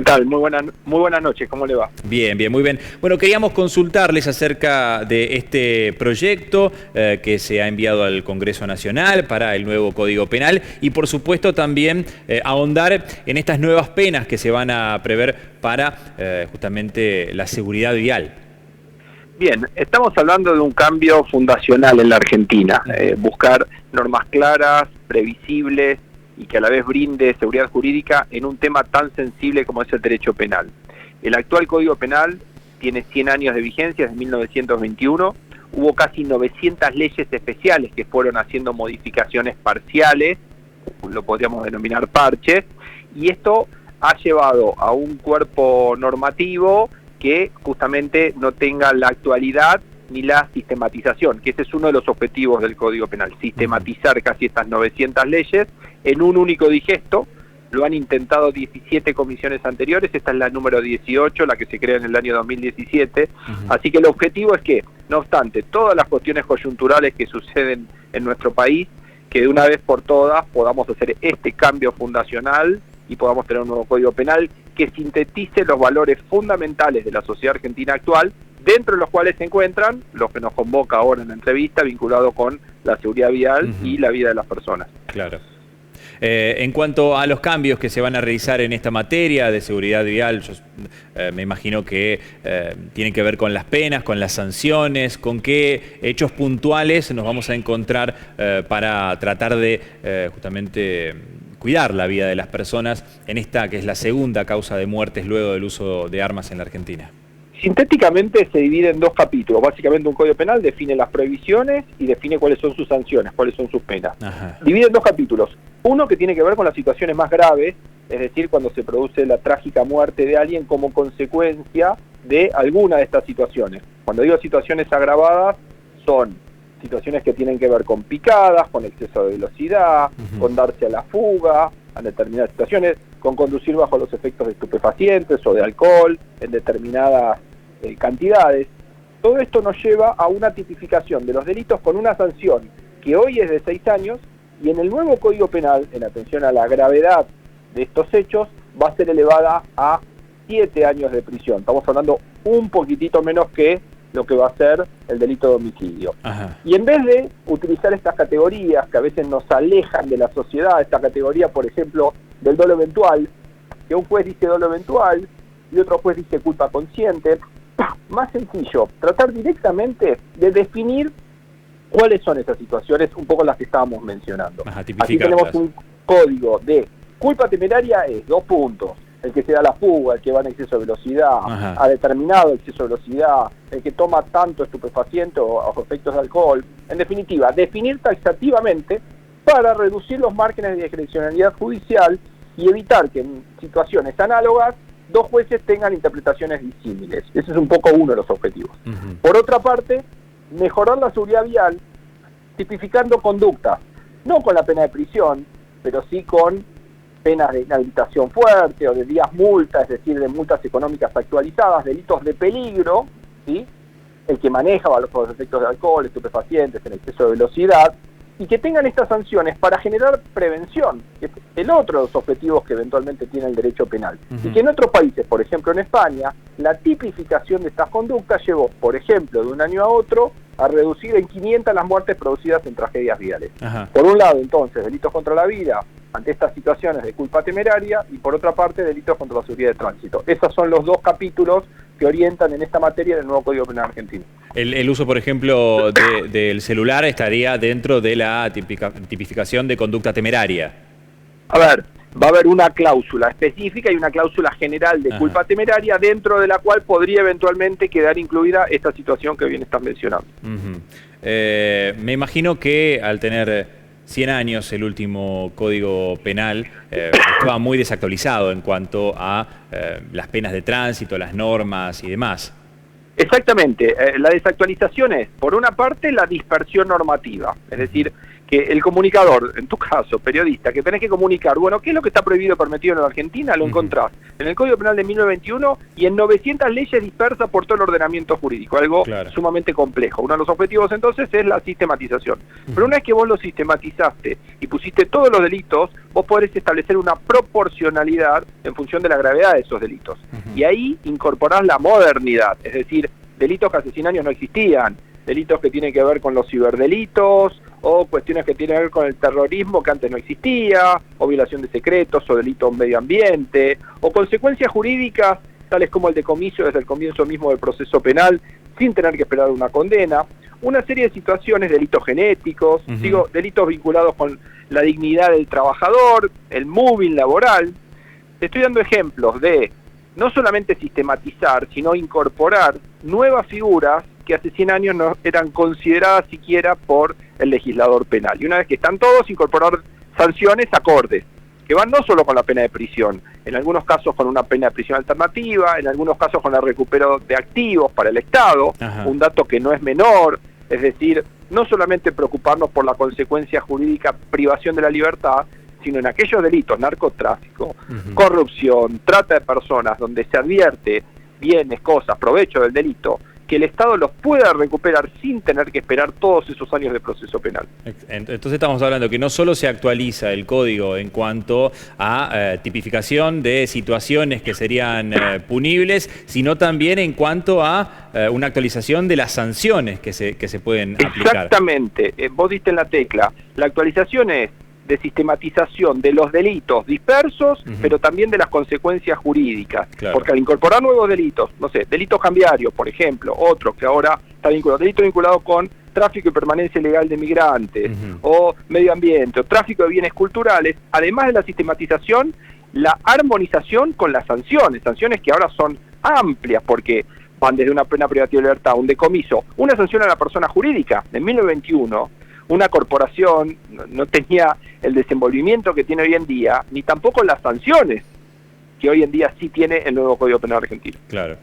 tal? Muy buenas noches, ¿cómo le va? Bien, bien, muy bien. Bueno, queríamos consultarles acerca de este proyecto que se ha enviado al Congreso Nacional para el nuevo Código Penal y, por supuesto, también ahondar en estas nuevas penas que se van a prever para justamente la seguridad vial. Bien, estamos hablando de un cambio fundacional en la Argentina, buscar normas claras, previsibles y que a la vez brinde seguridad jurídica en un tema tan sensible como es el derecho penal. El actual Código Penal tiene 100 años de vigencia, desde 1921, hubo casi 900 leyes especiales que fueron haciendo modificaciones parciales, lo podríamos denominar parches, y esto ha llevado a un cuerpo normativo que justamente no tenga la actualidad ni la sistematización, que ese es uno de los objetivos del Código Penal, sistematizar casi estas 900 leyes en un único digesto. Lo han intentado 17 comisiones anteriores, esta es la número 18, la que se crea en el año 2017, así que el objetivo es que, no obstante, todas las cuestiones coyunturales que suceden en nuestro país, que de una vez por todas podamos hacer este cambio fundacional y podamos tener un nuevo Código Penal que sintetice los valores fundamentales de la sociedad argentina actual, dentro de los cuales se encuentran los que nos convoca ahora en la entrevista, vinculado con la seguridad vial y la vida de las personas. Claro. En cuanto a los cambios que se van a realizar en esta materia de seguridad vial, yo me imagino que tienen que ver con las penas, con las sanciones, con qué hechos puntuales nos vamos a encontrar para tratar de justamente cuidar la vida de las personas en esta que es la segunda causa de muertes luego del uso de armas en la Argentina. Sintéticamente se divide en dos capítulos. Básicamente un Código Penal define las prohibiciones y define cuáles son sus sanciones, cuáles son sus penas. Divide en dos capítulos. Uno que tiene que ver con las situaciones más graves, es decir, cuando se produce la trágica muerte de alguien como consecuencia de alguna de estas situaciones. Cuando digo situaciones agravadas, son situaciones que tienen que ver con picadas, con exceso de velocidad, con darse a la fuga, en determinadas situaciones, con conducir bajo los efectos de estupefacientes o de alcohol en determinadas cantidades. Todo esto nos lleva a una tipificación de los delitos con una sanción que hoy es de 6 años y en el nuevo Código Penal, en atención a la gravedad de estos hechos, va a ser elevada a 7 años de prisión. Estamos hablando un poquitito menos que lo que va a ser el delito de homicidio. Y en vez de utilizar estas categorías que a veces nos alejan de la sociedad, esta categoría, por ejemplo, del dolo eventual, que un juez dice dolo eventual y otro juez dice culpa consciente, más sencillo, tratar directamente de definir cuáles son esas situaciones, un poco las que estábamos mencionando. Aquí tenemos un código de culpa temeraria, es 2 puntos. El que se da la fuga, el que va en exceso de velocidad, a determinado exceso de velocidad, el que toma tanto estupefaciente o efectos de alcohol. En definitiva, definir taxativamente para reducir los márgenes de discrecionalidad judicial y evitar que en situaciones análogas dos jueces tengan interpretaciones disímiles. Ese es un poco uno de los objetivos. Por otra parte, mejorar la seguridad vial tipificando conductas, no con la pena de prisión, pero sí con penas de inhabilitación fuerte o de días multa, es decir, de multas económicas actualizadas, delitos de peligro, ¿sí? El que maneja bajo los efectos de alcohol, estupefacientes, en exceso de velocidad, y que tengan estas sanciones para generar prevención, que es el otro de los objetivos que eventualmente tiene el derecho penal. Y que en otros países, por ejemplo en España, la tipificación de estas conductas llevó, por ejemplo, de un año a otro, a reducir en 500 las muertes producidas en tragedias viales. Por un lado, entonces, delitos contra la vida, ante estas situaciones de culpa temeraria, y por otra parte, delitos contra la seguridad de tránsito. Esos son los dos capítulos que orientan en esta materia del nuevo Código Penal argentino. El uso, por ejemplo, del celular estaría dentro de la tipificación de conducta temeraria. A ver, va a haber una cláusula específica y una cláusula general de culpa temeraria, dentro de la cual podría eventualmente quedar incluida esta situación que bien estás mencionando. Me imagino que al tener 100 años el último Código Penal estaba muy desactualizado en cuanto a las penas de tránsito, las normas y demás. Exactamente, la desactualización es, por una parte, la dispersión normativa, es decir, que el comunicador, en tu caso, periodista, que tenés que comunicar, bueno, ¿qué es lo que está prohibido o permitido en la Argentina? Lo encontrás en el Código Penal de 1921 y en 900 leyes dispersas por todo el ordenamiento jurídico, algo sumamente complejo. Uno de los objetivos entonces es la sistematización. Pero una vez que vos lo sistematizaste y pusiste todos los delitos, vos podés establecer una proporcionalidad en función de la gravedad de esos delitos. Y ahí incorporás la modernidad, es decir, delitos que hace 100 años no existían, delitos que tienen que ver con los ciberdelitos, o cuestiones que tienen que ver con el terrorismo que antes no existía, o violación de secretos, o delito medio ambiente, o consecuencias jurídicas, tales como el decomiso desde el comienzo mismo del proceso penal, sin tener que esperar una condena, una serie de situaciones, delitos genéticos, delitos vinculados con la dignidad del trabajador, el moving laboral. Te estoy dando ejemplos de no solamente sistematizar, sino incorporar nuevas figuras que hace 100 años no eran consideradas siquiera por el legislador penal. Y una vez que están todos, incorporar sanciones acordes, que van no solo con la pena de prisión, en algunos casos con una pena de prisión alternativa, en algunos casos con el recupero de activos para el Estado, un dato que no es menor, es decir, no solamente preocuparnos por la consecuencia jurídica privación de la libertad, sino en aquellos delitos, narcotráfico, corrupción, trata de personas, donde se advierte bienes, cosas, provecho del delito, que el Estado los pueda recuperar sin tener que esperar todos esos años de proceso penal. Entonces estamos hablando que no solo se actualiza el código en cuanto a tipificación de situaciones que serían punibles, sino también en cuanto a una actualización de las sanciones que se pueden aplicar. Exactamente, vos diste en la tecla. La actualización es de sistematización de los delitos dispersos, pero también de las consecuencias jurídicas. Porque al incorporar nuevos delitos, no sé, delitos cambiarios, por ejemplo, otro que ahora está vinculado, delitos vinculados con tráfico y permanencia ilegal de migrantes, o medio ambiente, o tráfico de bienes culturales, además de la sistematización, la armonización con las sanciones que ahora son amplias, porque van desde una pena privativa de libertad, un decomiso, una sanción a la persona jurídica. En 1921, una corporación no tenía el desenvolvimiento que tiene hoy en día, ni tampoco las sanciones que hoy en día sí tiene el nuevo Código Penal argentino. Claro.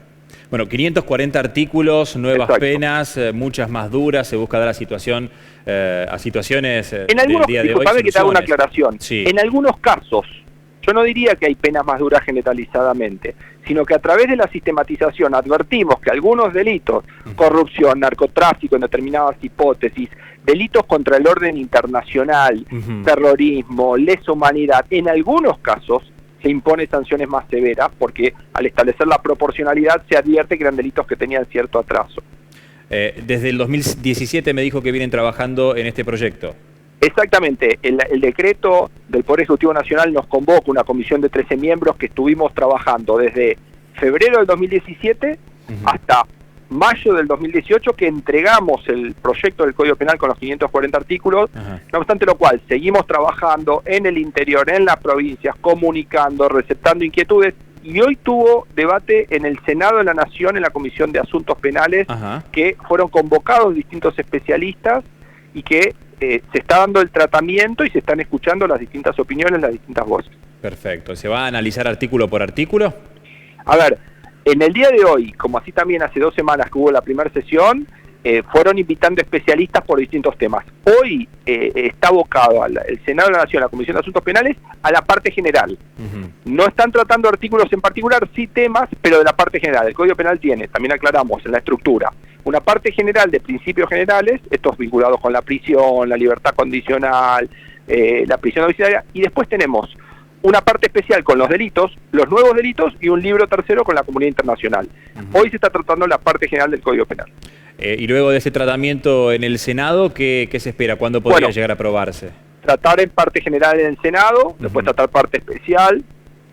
Bueno, 540 artículos, nuevas penas, muchas más duras, se busca dar a situaciones en algunos, del día de hoy. Disculpame que te haga una aclaración. Sí. En algunos casos, yo no diría que hay penas más duras generalizadamente, sino que a través de la sistematización advertimos que algunos delitos, corrupción, narcotráfico en determinadas hipótesis, delitos contra el orden internacional, terrorismo, lesa humanidad, en algunos casos se impone sanciones más severas porque al establecer la proporcionalidad se advierte que eran delitos que tenían cierto atraso. Desde el 2017 me dijo que vienen trabajando en este proyecto. Exactamente, el decreto del Poder Ejecutivo Nacional nos convoca una comisión de 13 miembros que estuvimos trabajando desde febrero del 2017 hasta mayo del 2018, que entregamos el proyecto del Código Penal con los 540 artículos, no obstante lo cual seguimos trabajando en el interior, en las provincias, comunicando, receptando inquietudes, y hoy tuvo debate en el Senado de la Nación, en la Comisión de Asuntos Penales, que fueron convocados distintos especialistas y que se está dando el tratamiento y se están escuchando las distintas opiniones, las distintas voces. Perfecto. ¿Se va a analizar artículo por artículo? A ver, en el día de hoy, como así también hace 2 semanas que hubo la primera sesión, fueron invitando especialistas por distintos temas. Hoy está abocado el Senado de la Nación, la Comisión de Asuntos Penales, a la parte general. No están tratando artículos en particular, sí temas, pero de la parte general. El Código Penal tiene, también aclaramos, en la estructura, una parte general de principios generales, estos vinculados con la prisión, la libertad condicional, la prisión domiciliaria, y después tenemos una parte especial con los delitos, los nuevos delitos, y un libro tercero con la comunidad internacional. Hoy se está tratando la parte general del Código Penal. Y luego de ese tratamiento en el Senado, ¿qué se espera? ¿Cuándo podría llegar a aprobarse? Tratar en parte general en el Senado, después tratar parte especial.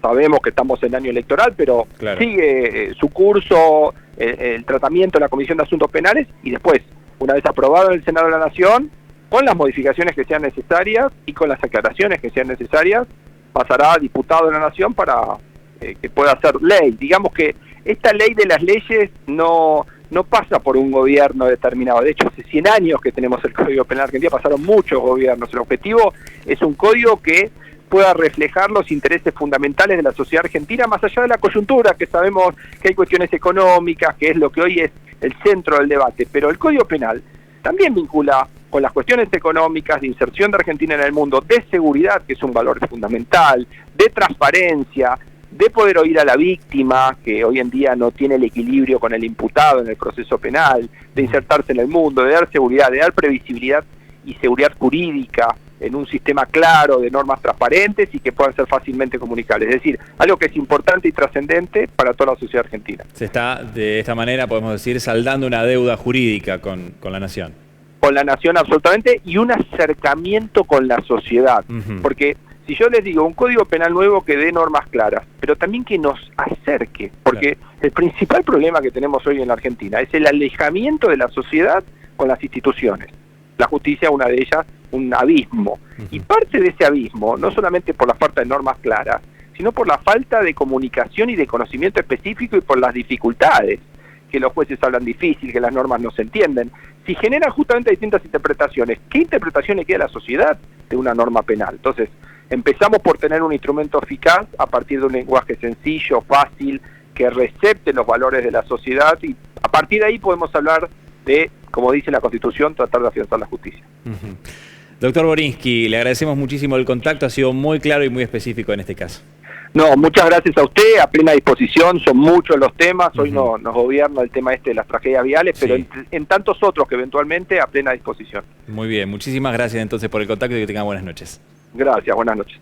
Sabemos que estamos en año electoral, pero sigue su curso el tratamiento en la Comisión de Asuntos Penales, y después, una vez aprobado en el Senado de la Nación, con las modificaciones que sean necesarias y con las aclaraciones que sean necesarias, pasará a diputado de la Nación para que pueda ser ley. Digamos que esta ley de las leyes no pasa por un gobierno determinado. De hecho, hace 100 años que tenemos el Código Penal argentino, pasaron muchos gobiernos. El objetivo es un código que pueda reflejar los intereses fundamentales de la sociedad argentina, más allá de la coyuntura, que sabemos que hay cuestiones económicas, que es lo que hoy es el centro del debate. Pero el Código Penal también vincula con las cuestiones económicas, de inserción de Argentina en el mundo, de seguridad, que es un valor fundamental, de transparencia, de poder oír a la víctima, que hoy en día no tiene el equilibrio con el imputado en el proceso penal, de insertarse en el mundo, de dar seguridad, de dar previsibilidad y seguridad jurídica en un sistema claro de normas transparentes y que puedan ser fácilmente comunicables. Es decir, algo que es importante y trascendente para toda la sociedad argentina. Se está, de esta manera, podemos decir, saldando una deuda jurídica con la nación. Con la nación, absolutamente, y un acercamiento con la sociedad. Porque si yo les digo un código penal nuevo que dé normas claras, pero también que nos acerque, porque el principal problema que tenemos hoy en la Argentina es el alejamiento de la sociedad con las instituciones. La justicia, una de ellas, un abismo. Y parte de ese abismo, no solamente por la falta de normas claras, sino por la falta de comunicación y de conocimiento específico y por las dificultades, que los jueces hablan difícil, que las normas no se entienden. Si generan justamente distintas interpretaciones, ¿qué interpretación le queda a la sociedad de una norma penal? Entonces, empezamos por tener un instrumento eficaz a partir de un lenguaje sencillo, fácil, que recepte los valores de la sociedad, y a partir de ahí podemos hablar de, como dice la Constitución, tratar de afianzar la justicia. Doctor Borinsky, le agradecemos muchísimo el contacto, ha sido muy claro y muy específico en este caso. No, muchas gracias a usted, a plena disposición, son muchos los temas, hoy nos gobierna el tema de las tragedias viales, pero en tantos otros que eventualmente a plena disposición. Muy bien, muchísimas gracias entonces por el contacto y que tengan buenas noches. Gracias, buenas noches.